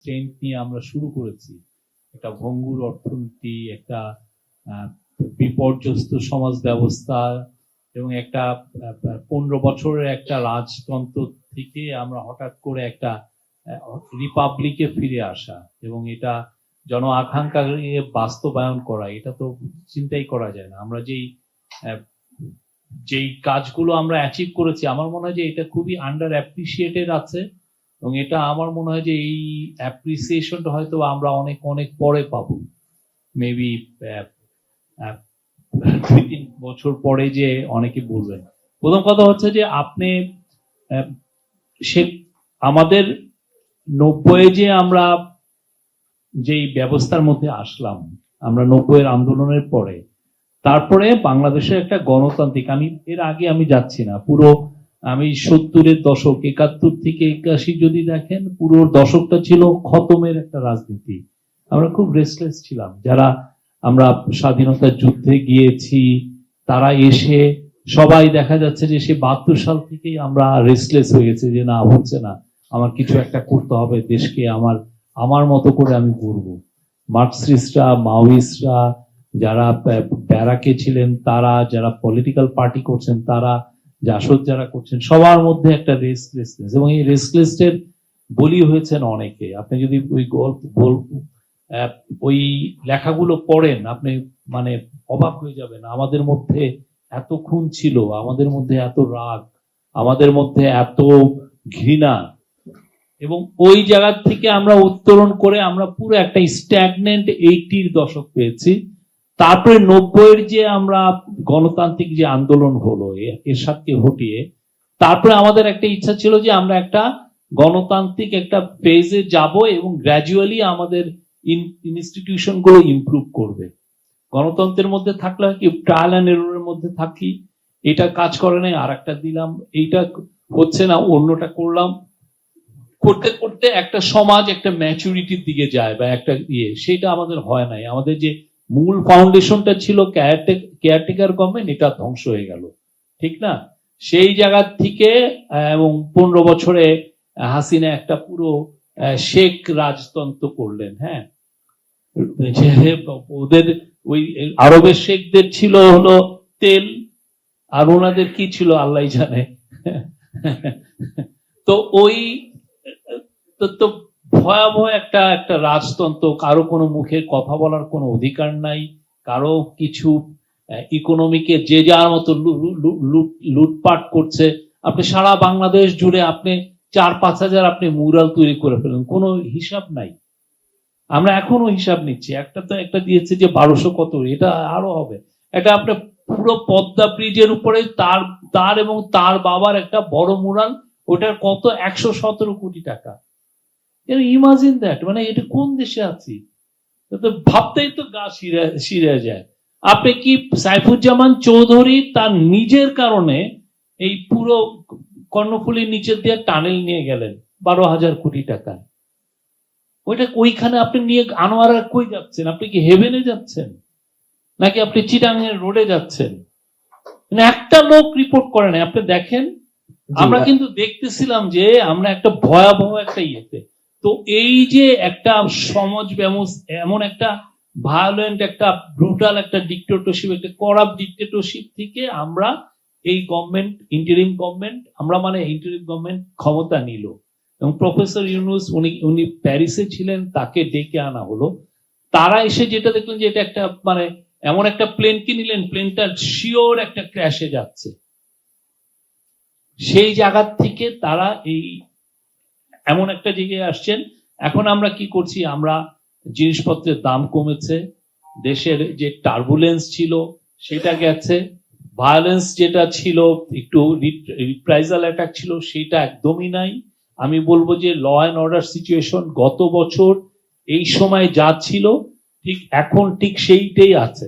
Strength নিয়ে আমরা শুরু করেছি, একটা ভঙ্গুর অর্থনীতি, একটা বিপর্যস্ত সমাজ ব্যবস্থা এবং একটা 15 বছরের একটা রাজতন্ত্র থেকে আমরা হঠাৎ করে একটা রিপাবলিকে ফিরে আসা এবং এটা জন আকাঙ্ক্ষাকে বাস্তবায়ন করা, এটা তো চিন্তাই করা যায় না। আমরা যেই কাজগুলো আমরা অ্যাচিভ করেছি, আমার মনে হয় যে এটা খুবই আন্ডার অ্যাপ্রিসিয়েটেড আছে এবং এটা আমার মনে হয় যে এই অ্যাপ্রিসিয়েশনটা হয়তো আমরা অনেক অনেক পরে পাবো, মেবি 2-3 বছর পরে যে অনেকে বলবেন। প্রথম কথা হচ্ছে যে আপনি সে আমাদের 90-এ যে আমরা যেই ব্যবস্থার মধ্যে আসলাম, আমরা 90-এর আন্দোলনের পরে, তারপরে বাংলাদেশের একটা গণতান্ত্রিক, আমি এর আগে আমি যাচ্ছি না, পুরো আমি 70-এর দশক 71 থেকে 81 যদি দেখেন, পুরো দশকটা ছিল খতমের একটা রাজনীতি। আমরা খুব রেস্টলেস ছিলাম, যারা আমরা স্বাধীনতার যুদ্ধে গিয়েছি তারা এসে সবাই দেখা যাচ্ছে যে সে 72 সাল থেকেই আমরা রেস্টলেস হয়ে গেছে, যে না হচ্ছে না, আমার কিছু একটা করতে হবে, দেশকে আমার মতো করে আমি করবো। মার্কসিস্টরা, মাওয়িস্টরা, যারা ব্যারাকে ছিলেন তারা, যারা পলিটিক্যাল পার্টি করছেন তারা, জাসদ যারা করছেন, সবার মধ্যে একটা রেস্টলেসনেস, এবং এই রেস্টলেসের বলি হয়েছেন অনেকে। আপনি যদি ওই লেখাগুলো পড়েন, আপনি মানে অবাক হয়ে যাবেন। আমাদের মধ্যে এত খুন ছিল, আমাদের মধ্যে এত রাগ, আমাদের মধ্যে এত ঘৃণা, এবং ওই জায়গা থেকে আমরা উত্তরণ করে আমরা পুরো একটা স্ট্যাগনেন্ট 80-র দশক পেয়েছি। তারপরে 90-এর যে আমরা গণতান্ত্রিক যে আন্দোলন হলো এরশাদকে হটিয়ে, তারপরে আমাদের একটা ইচ্ছা ছিল যে আমরা একটা গণতান্ত্রিক একটা ফেজে যাব এবং গ্র্যাজুয়ালি আমাদের ইনস্টিটিউশন গুলো ইমপ্রুভ করবে। গণতন্ত্রের মধ্যে থাকলে কি ট্রায়াল অ্যান্ড এররের মধ্যে থাকি, এটা কাজ করে নাই আর একটা দিলাম, এইটা হচ্ছে না অন্যটা করলাম, করতে করতে একটা সমাজ একটা ম্যাচুরিটির দিকে যায় বা একটা সেটা আমাদের হয় নাই। আমাদের যে মূল ফাউন্ডেশনটা ছিল কেয়ারটেকার গভর্নমেন্ট, এটা ধ্বংস হয়ে গেল, ঠিক না? সেই জায়গা থেকে এবং 15 বছরে হাসিনা একটা পুরো শেখ রাজতন্ত্র করলেন। হ্যাঁ, ওদের ওই আরবের শেখদের ছিল হলো তেল, আর ওনাদের কি ছিল আল্লাহ জানে। তো ওই তো ভয়াবহ একটা রাজতন্ত্র, কারো কোনো মুখে কথা বলার কোনো অধিকার নাই, কারো কিছু ইকোনমিকে যে যার মতো লুটপাট করছে। আপনি সারা বাংলাদেশ জুড়ে আপনি 4-5 হাজার আপনি মুরাল তৈরি করে ফেলেন, কোনো হিসাব নাই। আমরা এখনো হিসাব নিচ্ছি, একটা দিয়েছে যে 1200 কত, এটা আরো হবে। এটা আপনার পুরো পদ্মা ব্রিজের উপরে তার এবং তার বাবার একটা বড় মুরাল, ওটার কত 117 কোটি টাকা। ইমাজিন দ্যাট, মানে এটা কোন দেশে আছি? ভাবতেই তো গা শিরে যায়। আপনি কি সাইফুজ্জামান চৌধুরী তার নিজের কারণে এই পুরো কর্ণফুলীর নিচে দিয়ে টানেল নিয়ে গেলেন 12,000 কোটি টাকা। ওইখানে আপনি নিয়ে আনোয়ারা কই যাচ্ছেন? আপনি কি হেভেনে যাচ্ছেন নাকি আপনি চিটাঙের রোডে যাচ্ছেন? মানে একটা লোক রিপোর্ট করে না। আপনি দেখেন, আমরা কিন্তু দেখতেছিলাম যে আমরা একটা ভয়াবহ একটা ইয়েতে, তো এই যে একটা সমাজ ব্যবস্থা, এমন একটা ভায়োলেন্ট, একটা ব্রুটাল একটা ডিক্টেটরশিপ, একটা করাপ্ট ডিক্টেটরশিপ থেকে আমরা এই গভর্নমেন্ট, ইন্টারিম গভর্নমেন্ট, আমরা মানে ইন্টারিম গভর্নমেন্ট ক্ষমতা নিল, এবং প্রফেসর ইউনুস উনি প্যারিসে ছিলেন, তাকে ডেকে আনা হলো। তারা এসে যেটা দেখলেন যে এটা একটা মানে এমন একটা প্লেন কিনলেন, প্লেনটা শিওর একটা ক্র্যাশে যাচ্ছে। সেই জায়গা থেকে তারা এই এমন একটা জায়গায় আসছেন। এখন আমরা কি করছি? আমরা জিনিসপত্রের দাম কমেছে, দেশের যে টার্বুলেন্স ছিল সেটা গেছে, ভায়োলেন্স যেটা ছিল, একটু রিপ্রাইজাল অ্যাটাক ছিল, সেটা একদমই নাই। আমি বলবো যে ল অ্যান্ড অর্ডার সিচুয়েশন গত বছর এই সময় যা ছিল ঠিক এখন ঠিক সেইটাই আছে।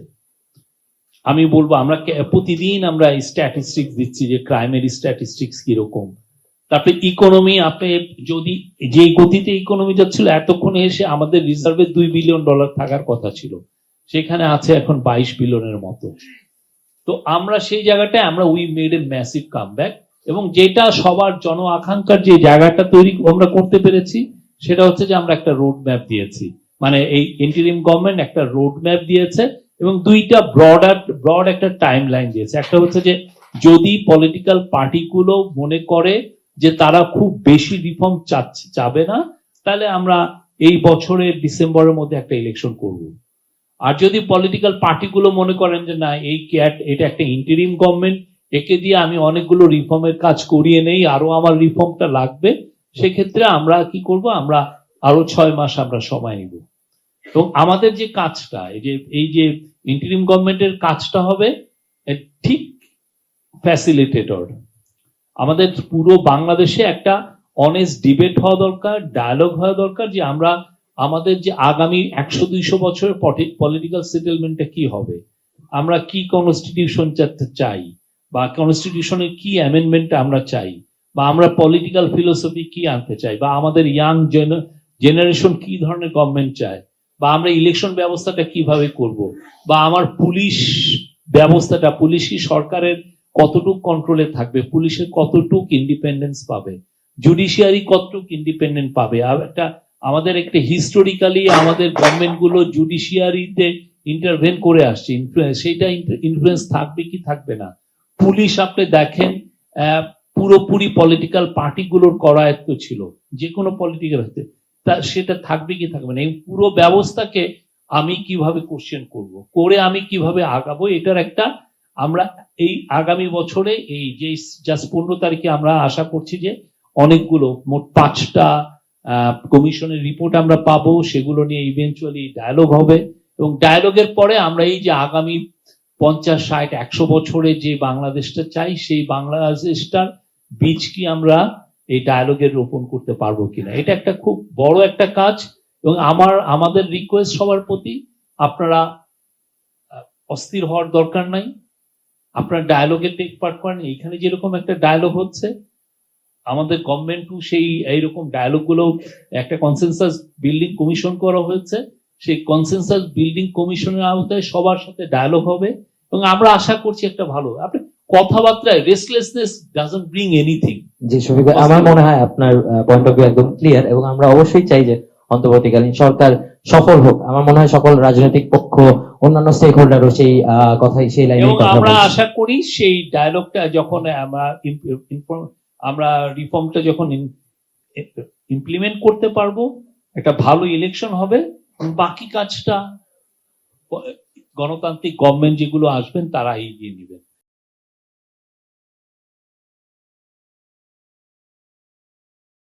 আমি বলবো আমরা প্রতিদিন আমরা স্ট্যাটিস্টিক্স দিচ্ছি যে ক্রাইমের স্ট্যাটিস্টিক্স কিরকম। তারপরে ইকোনমি, আপনি যদি যে গতিতে ইকোনমি যাচ্ছিল, এতক্ষণে এসে আমাদের রিজার্ভে $2 বিলিয়ন থাকার কথা ছিল, সেখানে আছে এখন 22 বিলিয়নের মতো। তো আমরা সেই জায়গাটায় আমরা we made a massive comeback, এবং যেটা সবার জন আকাঙ্ক্ষার যে জায়গাটা তৈরি আমরা করতে পেরেছি, সেটা হচ্ছে যে আমরা একটা রোড ম্যাপ দিয়েছি, মানে এই ইন্টারিম গভর্নমেন্ট একটা রোড ম্যাপ দিয়েছে এবং দুইটা ব্রড একটা টাইম লাইন দিয়েছে। একটা হচ্ছে যে যদি পলিটিক্যাল পার্টিগুলো মনে করে যে তারা খুব বেশি রিফর্ম চাবে না, তাহলে আমরা এই বছরের ডিসেম্বরের মধ্যে একটা ইলেকশন করব। আর যদি পলিটিক্যাল পার্টিগুলো মনে করেন যে না এটা একটা ইন্টারিম গভর্নমেন্ট, একে দিয়ে আমি অনেকগুলো রিফর্মের কাজ করিয়ে নেই, আরো আমার রিফর্মটা লাগবে, সেক্ষেত্রে আমরা কি করব, আমরা আরো 6 মাস আমরা সময় নিব। এবং আমাদের যে কাজটা এই যে ইন্টারিম গভর্নমেন্টের কাজটা হবে ঠিক ফ্যাসিলিটেটর। আমাদের পুরো বাংলাদেশে একটা অনেস্ট ডিবেট হওয়া দরকার, ডায়ালগ হওয়া দরকার, যে আমরা আমাদের যে আগামী 100-200 বছরের পলিটিক্যাল সেটেলমেন্টটা কি হবে, আমরা কি কনস্টিটিউশন চাই, বা কনস্টিটিউশনের কি অ্যামেন্ডমেন্ট আমরা চাই, বা আমরা পলিটিক্যাল ফিলোসফি কি আনতে চাই, বা আমাদের ইয়াং জেনারেশন কি ধরনের গভর্নমেন্ট চায়, বা আমরা ইলেকশন ব্যবস্থাটা কিভাবে করব, বা আমার পুলিশ ব্যবস্থাটা, পুলিশই সরকারের কতটুকু কন্ট্রোলে থাকবে, পুলিশের কতটুকু ইন্ডিপেন্ডেন্স পাবে, জুডিশিয়ারি কতটুকু ইন্ডিপেন্ডেন্ট পাবে। আর আমাদের একটা হিস্টোরিক্যালি আমাদের গভর্নমেন্ট গুলো জুডিশিয়ারিতে ইন্টারভেন করে আসছে, সেইটা ইনফ্লুয়েন্স থাকবে কি থাকবে না। পুলিশ আপনি দেখেন পুরোপুরি পলিটিক্যাল পার্টিগুলোর করায়ত্ত ছিল, যে কোনো পলিটিক্যাল হতে, তা সেটা থাকবে কি থাকবে না। এই পুরো ব্যবস্থাকে আমি কিভাবে কোশ্চেন করব, করে আমি কিভাবে আগাবো, এটার একটা আমরা এই আগামী বছরে এই যে জাস্ট 15 তারিখে আমরা আশা করছি যে অনেকগুলো মোট 5টা কমিশনের রিপোর্ট আমরা পাবো, সেগুলো নিয়ে ইভেন্চুয়ালি ডায়ালগ হবে। এবং ডায়ালগের পরে আমরা এই যে আগামী 50, 60, 100 বছরে যে বাংলাদেশটা চাই, সেই বাংলাদেশটার বীজ কি আমরা এই ডায়ালগের রোপণ করতে পারবো কিনা, এটা একটা খুব বড় একটা কাজ। এবং আমাদের রিকোয়েস্ট সবার প্রতি, আপনারা অস্থির হওয়ার দরকার নাই, আপনারা ডায়ালগে টেক পার্ট করেন। এইখানে যেরকম একটা ডায়ালগ হচ্ছে, আমাদের গভর্নমেন্টও সেই এইরকম ডায়ালগ গুলো, একটা কনসেনসাস বিল্ডিং কমিশন করা হয়েছে, সেই কনসেনসাস বিল্ডিং কমিশনের আওতায় সবার সাথে ডায়ালগ হবে। এবং আমরা আশা করছি একটা ভালো, আপনি কথাবার্তায় রেস্টলেসনেস ডাজন্ট ব্রিং এনিথিং। জি শফিক ভাই, আমার মনে হয় আপনার পয়েন্ট অফ ভিউ একদম ক্লিয়ার, এবং আমরা অবশ্যই চাই যে অন্তর্বর্তীকালীন সরকার সফল হোক। আমার মনে হয় সকল রাজনৈতিক পক্ষ, অন্যান্য স্টেক হোল্ডারও সেই কথাই, সেই লাইনে এবং কথা আমরা বলছে। আশা করি সেই ডায়ালগটা যখন আমরা রিফর্মটা যখন ইমপ্লিমেন্ট করতে পারবো, একটা ভালো ইলেকশন হবে, বাকি কাজটা গণতান্ত্রিক গভর্নমেন্ট যেগুলো আসবেন তারা এগিয়ে নেবেন।